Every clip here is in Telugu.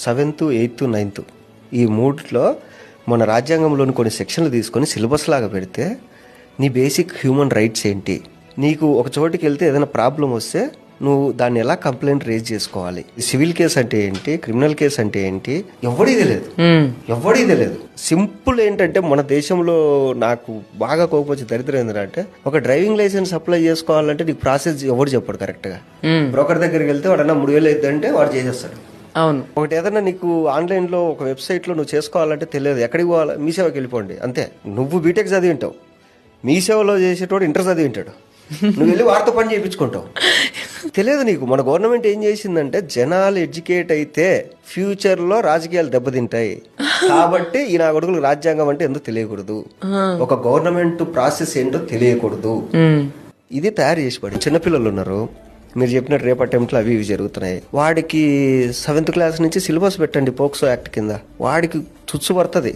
7th, 8th, 9th ఈ మూడిట్లో మన రాజ్యాంగంలోని కొన్ని సెక్షన్లు తీసుకొని సిలబస్ లాగా పెడితే నీ బేసిక్ హ్యూమన్ రైట్స్ ఏంటి, నీకు ఒక చోటికి వెళ్తే ఏదైనా ప్రాబ్లం వస్తే నువ్వు దాన్ని ఎలా కంప్లైంట్ రేజ్ చేసుకోవాలి, సివిల్ కేసు అంటే ఏంటి, క్రిమినల్ కేసు అంటే ఏంటి, ఎవడిది లేదు. సింపుల్ ఏంటంటే మన దేశంలో నాకు బాగా కోపం వచ్చి దరిద్రం ఏంటంటే ఒక డ్రైవింగ్ లైసెన్స్ అప్లై చేసుకోవాలంటే నీకు ప్రాసెస్ ఎవరు చెప్పాడు కరెక్ట్ గా. బ్రోకర్ దగ్గరికి వెళ్తే వాడన్నా 3,000 అవుతుందంటే వాడు చేసేస్తాడు. అవును. ఒకటి ఏదైనా నీకు ఆన్లైన్ లో ఒక వెబ్సైట్ లో నువ్వు చేసుకోవాలంటే తెలియదు, ఎక్కడికి పోవాలి, మీ సేవకి వెళ్ళిపోండి అంతే. నువ్వు బీటెక్ చదివి ఉంటావు, మీ సేవలో చేసేటోడు ఇంటర్ చదివి ఉంటాడు, నువ్వు వెళ్ళి వారితో పని చేయించుకుంటావు. తెలియదు నీకు. మన గవర్నమెంట్ ఏం చేసిందంటే జనాలు ఎడ్యుకేట్ అయితే ఫ్యూచర్ లో రాజకీయాలు దెబ్బతింటాయి కాబట్టి ఈ నా కొడుకులు రాజ్యాంగం అంటే ఎందుకు తెలియకూడదు, ఒక గవర్నమెంట్ ప్రాసెస్ ఏంటో తెలియకూడదు, ఇది తయారు చేసి పడి. చిన్నపిల్లలు ఉన్నారు, మీరు చెప్పినట్టు రేపు అటెంప్ట్లు అవి ఇవి జరుగుతున్నాయి. వాడికి 7th క్లాస్ నుంచి సిలబస్ పెట్టండి పోక్సో యాక్ట్ కింద, వాడికి తుచ్చు పడుతుంది.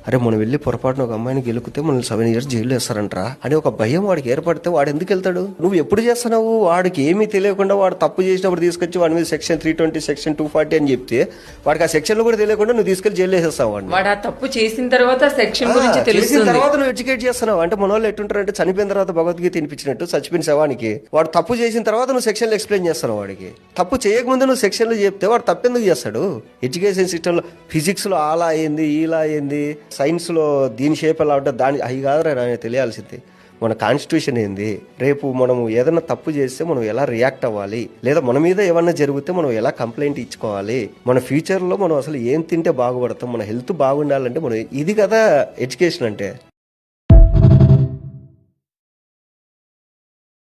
అరే మనం వెళ్ళి పొరపాటున ఒక అమ్మాయిని గెలుకుతే మనల్ని 7 years జైలు వేస్తారంటరా అని ఒక భయం వాడికి ఏర్పడితే వాడు ఎందుకు వెళ్తాడు? నువ్వు ఎప్పుడు చేస్తున్నావు? వాడికి ఏమీ తెలియకుండా వాడు తప్పు చేసినప్పుడు తీసుకొచ్చి వాడి మీద సెక్షన్ 320, సెక్షన్ 240 అని చెప్తే వాడికి ఆ సెక్షన్ లో కూడా తెలియకుండా నువ్వు తీసుకెళ్లి జైలు వేసేస్తావు. వాడు ఆ తప్పు చేసిన తర్వాత సెక్షన్ గురించి తెలిసిన తర్వాత నువ్వు ఎడ్యుకేట్ చేస్తున్నావు. అంటే మన వాళ్ళు ఎట్టుంటారంటే చనిపోయిన తర్వాత భగవద్గీత తినిపించినట్టు చచ్చిపోయిన శవానికి వాడు తప్పు చేసిన తర్వాత నువ్వు సెక్షన్లు ఎక్స్ప్లెయిన్ చేస్తున్నావు. వాడికి తప్పు చేయకముందు నువ్వు సెక్షన్లు చెప్తే వాడు తప్పెందుకు చేస్తాడు? ఎడ్యుకేషన్ సిస్టమ్ లో ఫిజిక్స్ లో అలా అయింది ఇలా అయింది, సైన్స్ లో దీని షేప్ ఎలా ఉంటుంది దాని అవి కాదురా నాకు తెలియాల్సింది. మన కాన్స్టిట్యూషన్ ఏంది, రేపు మనము ఏదైనా తప్పు చేస్తే మనం ఎలా రియాక్ట్ అవ్వాలి, లేదా మన మీద ఏమన్నా జరిగితే మనం ఎలా కంప్లైంట్ ఇచ్చుకోవాలి, మన ఫ్యూచర్ లో మనం అసలు ఏం తింటే బాగుపడతాం, మన హెల్త్ బాగుండాలంటే మనం ఇది కదా ఎడ్యుకేషన్ అంటే.